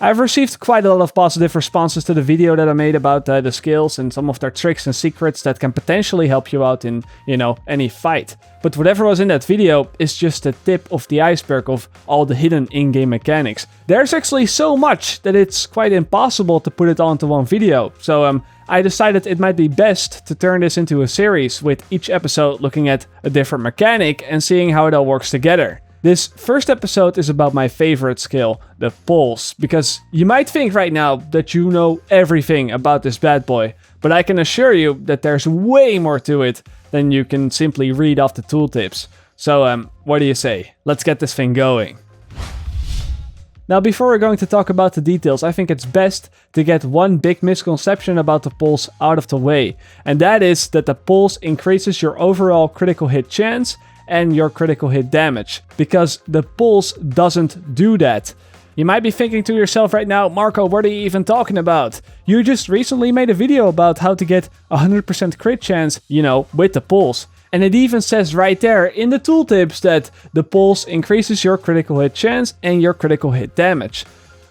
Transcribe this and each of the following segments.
I've received quite a lot of positive responses to the video that I made about the skills and some of their tricks and secrets that can potentially help you out in, any fight. But whatever was in that video is just the tip of the iceberg of all the hidden in-game mechanics. There's actually so much that it's quite impossible to put it all into one video. So I decided it might be best to turn this into a series with each episode looking at a different mechanic and seeing how it all works together. This first episode is about my favorite skill, the pulse, because you might think right now that you know everything about this bad boy, but I can assure you that there's way more to it than you can simply read off the tooltips. So, what do you say? Let's get this thing going. Now, before we're going to talk about the details, I think it's best to get one big misconception about the pulse out of the way, and that is that the pulse increases your overall critical hit chance and your critical hit damage, because the pulse doesn't do that. You might be thinking to yourself right now, Marco, what are you even talking about? You just recently made a video about how to get 100% crit chance, with the pulse. And it even says right there in the tooltips that the pulse increases your critical hit chance and your critical hit damage.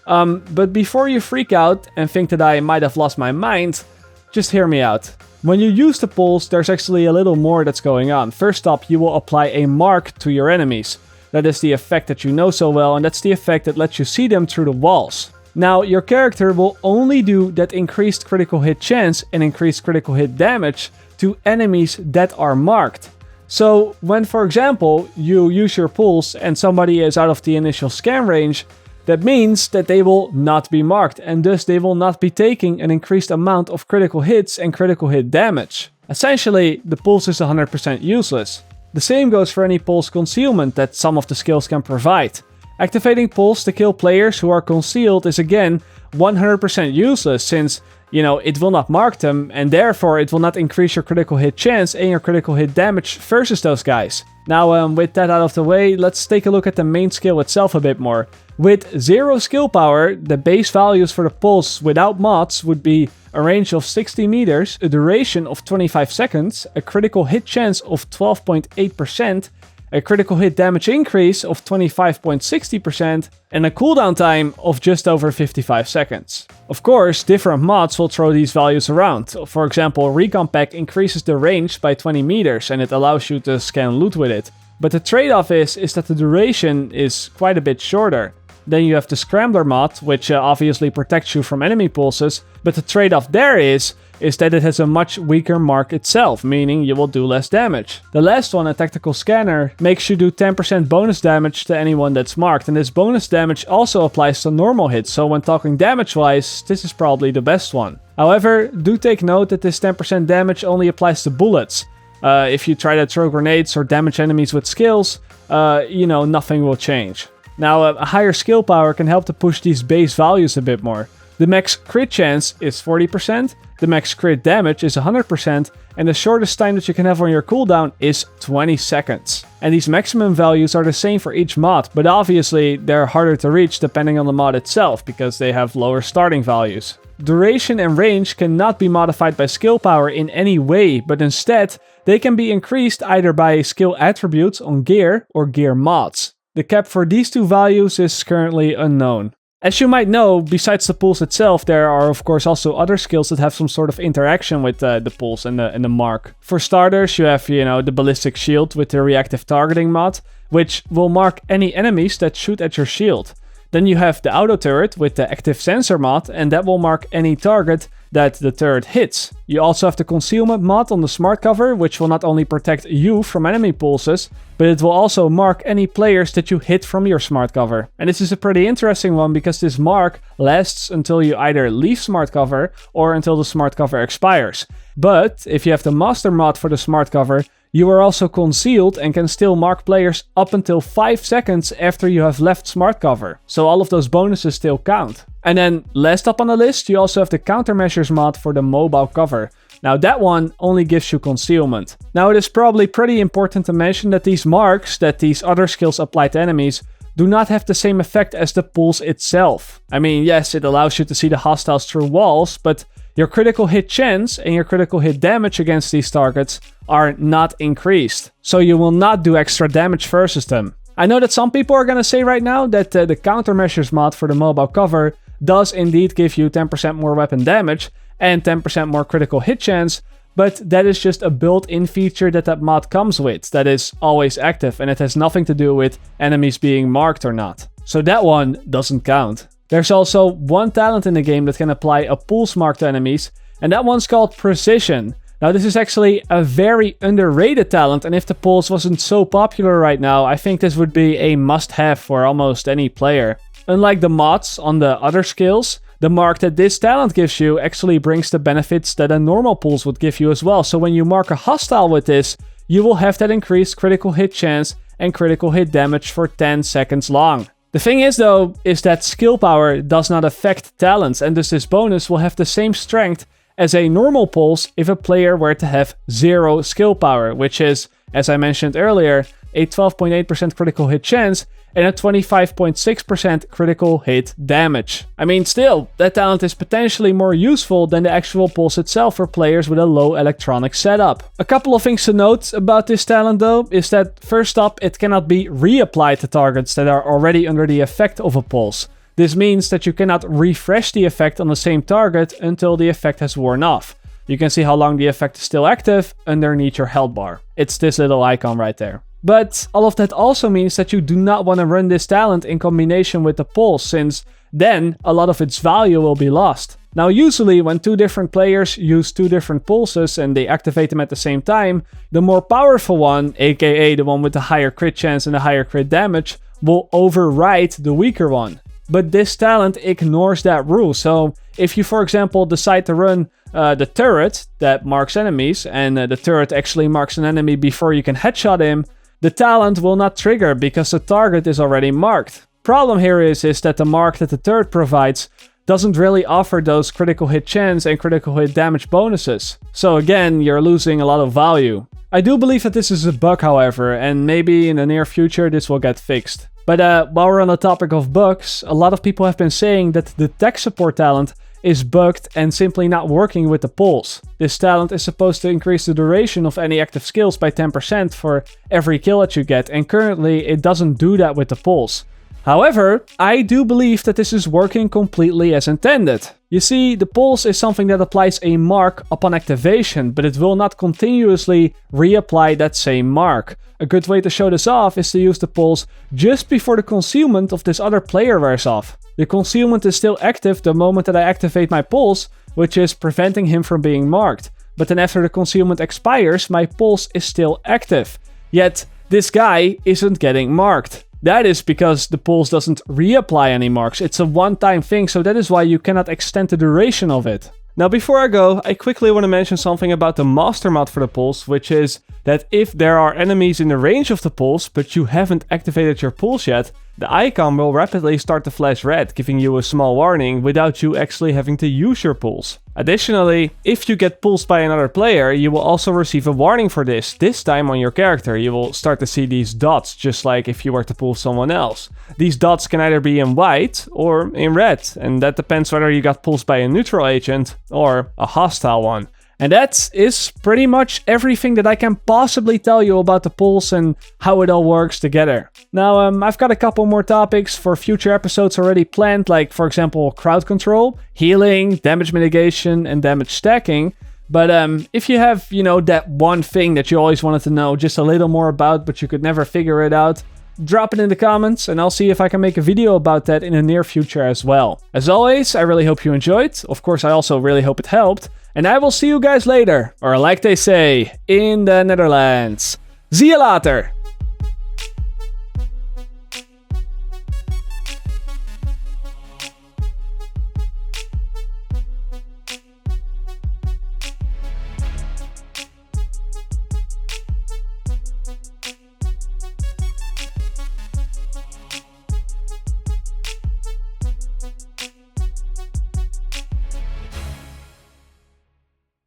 But before you freak out and think that I might have lost my mind, just hear me out. When you use the pulse, there's actually a little more that's going on. First up, you will apply a mark to your enemies. That is the effect that you know so well, and that's the effect that lets you see them through the walls. Now, your character will only do that increased critical hit chance and increased critical hit damage to enemies that are marked. So, when, for example, you use your pulse and somebody is out of the initial scan range, that means that they will not be marked, and thus they will not be taking an increased amount of critical hits and critical hit damage. Essentially, the pulse is 100% useless. The same goes for any pulse concealment that some of the skills can provide. Activating pulse to kill players who are concealed is again 100% useless, since, it will not mark them, and therefore it will not increase your critical hit chance and your critical hit damage versus those guys. Now, with that out of the way, let's take a look at the main skill itself a bit more. With 0 skill power, the base values for the pulse without mods would be a range of 60 meters, a duration of 25 seconds, a critical hit chance of 12.8%, a critical hit damage increase of 25.60%, and a cooldown time of just over 55 seconds. Of course, different mods will throw these values around. For example, Recon Pack increases the range by 20 meters and it allows you to scan loot with it. But the trade-off is that the duration is quite a bit shorter. Then you have the Scrambler mod, which obviously protects you from enemy pulses, but the trade-off there is that it has a much weaker mark itself, meaning you will do less damage. The last one, a Tactical Scanner, makes you do 10% bonus damage to anyone that's marked, and this bonus damage also applies to normal hits, so when talking damage-wise, this is probably the best one. However, do take note that this 10% damage only applies to bullets. If you try to throw grenades or damage enemies with skills, nothing will change. Now, a higher skill power can help to push these base values a bit more. The max crit chance is 40%, the max crit damage is 100%, and the shortest time that you can have on your cooldown is 20 seconds. And these maximum values are the same for each mod, but obviously they're harder to reach depending on the mod itself, because they have lower starting values. Duration and range cannot be modified by skill power in any way, but instead, they can be increased either by skill attributes on gear or gear mods. The cap for these two values is currently unknown. As you might know, besides the pulse itself, there are of course also other skills that have some sort of interaction with the pulse and the mark. For starters, you have, the ballistic shield with the reactive targeting mod, which will mark any enemies that shoot at your shield. Then you have the auto turret with the active sensor mod, and that will mark any target that the turret hits. You also have the concealment mod on the smart cover, which will not only protect you from enemy pulses, but it will also mark any players that you hit from your smart cover. And this is a pretty interesting one because this mark lasts until you either leave smart cover or until the smart cover expires. But if you have the master mod for the smart cover, you are also concealed and can still mark players up until 5 seconds after you have left smart cover. So all of those bonuses still count. And then last up on the list, you also have the countermeasures mod for the mobile cover. Now that one only gives you concealment. Now it is probably pretty important to mention that these marks that these other skills apply to enemies do not have the same effect as the pulse itself. I mean, yes, it allows you to see the hostiles through walls, but your critical hit chance and your critical hit damage against these targets are not increased. So you will not do extra damage versus them. I know that some people are gonna say right now that the countermeasures mod for the mobile cover does indeed give you 10% more weapon damage and 10% more critical hit chance, but that is just a built-in feature that mod comes with, that is always active, and it has nothing to do with enemies being marked or not. So that one doesn't count. There's also one talent in the game that can apply a pulse mark to enemies, and that one's called Precision. Now this is actually a very underrated talent, and if the pulse wasn't so popular right now, I think this would be a must-have for almost any player. Unlike the mods on the other skills, the mark that this talent gives you actually brings the benefits that a normal pulse would give you as well. So when you mark a hostile with this, you will have that increased critical hit chance and critical hit damage for 10 seconds long. The thing is though, is that skill power does not affect talents, and thus this bonus will have the same strength as a normal pulse if a player were to have 0 skill power, which is, as I mentioned earlier, a 12.8% critical hit chance and a 25.6% critical hit damage. I mean, still, that talent is potentially more useful than the actual pulse itself for players with a low electronic setup. A couple of things to note about this talent though, is that first up, it cannot be reapplied to targets that are already under the effect of a pulse. This means that you cannot refresh the effect on the same target until the effect has worn off. You can see how long the effect is still active underneath your health bar. It's this little icon right there. But all of that also means that you do not want to run this talent in combination with the pulse, since then a lot of its value will be lost. Now usually when two different players use two different pulses and they activate them at the same time, the more powerful one, aka the one with the higher crit chance and the higher crit damage, will override the weaker one. But this talent ignores that rule, so if you for example decide to run the turret that marks enemies, and the turret actually marks an enemy before you can headshot him, the talent will not trigger because the target is already marked. Problem here is that the mark that the turret provides doesn't really offer those critical hit chance and critical hit damage bonuses. So again, you're losing a lot of value. I do believe that this is a bug, however, and maybe in the near future this will get fixed. But while we're on the topic of bugs, a lot of people have been saying that the tech support talent is bugged and simply not working with the pulse. This talent is supposed to increase the duration of any active skills by 10% for every kill that you get, and currently it doesn't do that with the pulse. However, I do believe that this is working completely as intended. You see, the pulse is something that applies a mark upon activation, but it will not continuously reapply that same mark. A good way to show this off is to use the pulse just before the concealment of this other player wears off. The concealment is still active the moment that I activate my pulse, which is preventing him from being marked. But then after the concealment expires, my pulse is still active. Yet, this guy isn't getting marked. That is because the pulse doesn't reapply any marks. It's a one-time thing, so that is why you cannot extend the duration of it. Now before I go, I quickly want to mention something about the master mod for the pulse, which is that if there are enemies in the range of the pulse, but you haven't activated your pulse yet, the icon will rapidly start to flash red, giving you a small warning without you actually having to use your pulse. Additionally, if you get pulsed by another player, you will also receive a warning for this time on your character. You will start to see these dots, just like if you were to pulse someone else. These dots can either be in white or in red, and that depends whether you got pulsed by a neutral agent or a hostile one. And that is pretty much everything that I can possibly tell you about the pulse and how it all works together. Now, I've got a couple more topics for future episodes already planned, like for example crowd control, healing, damage mitigation, and damage stacking. But if you have, that one thing that you always wanted to know just a little more about, but you could never figure it out, drop it in the comments and I'll see if I can make a video about that in the near future as well. As always, I really hope you enjoyed. Of course, I also really hope it helped. And I will see you guys later, or like they say, in the Netherlands. Zie je later!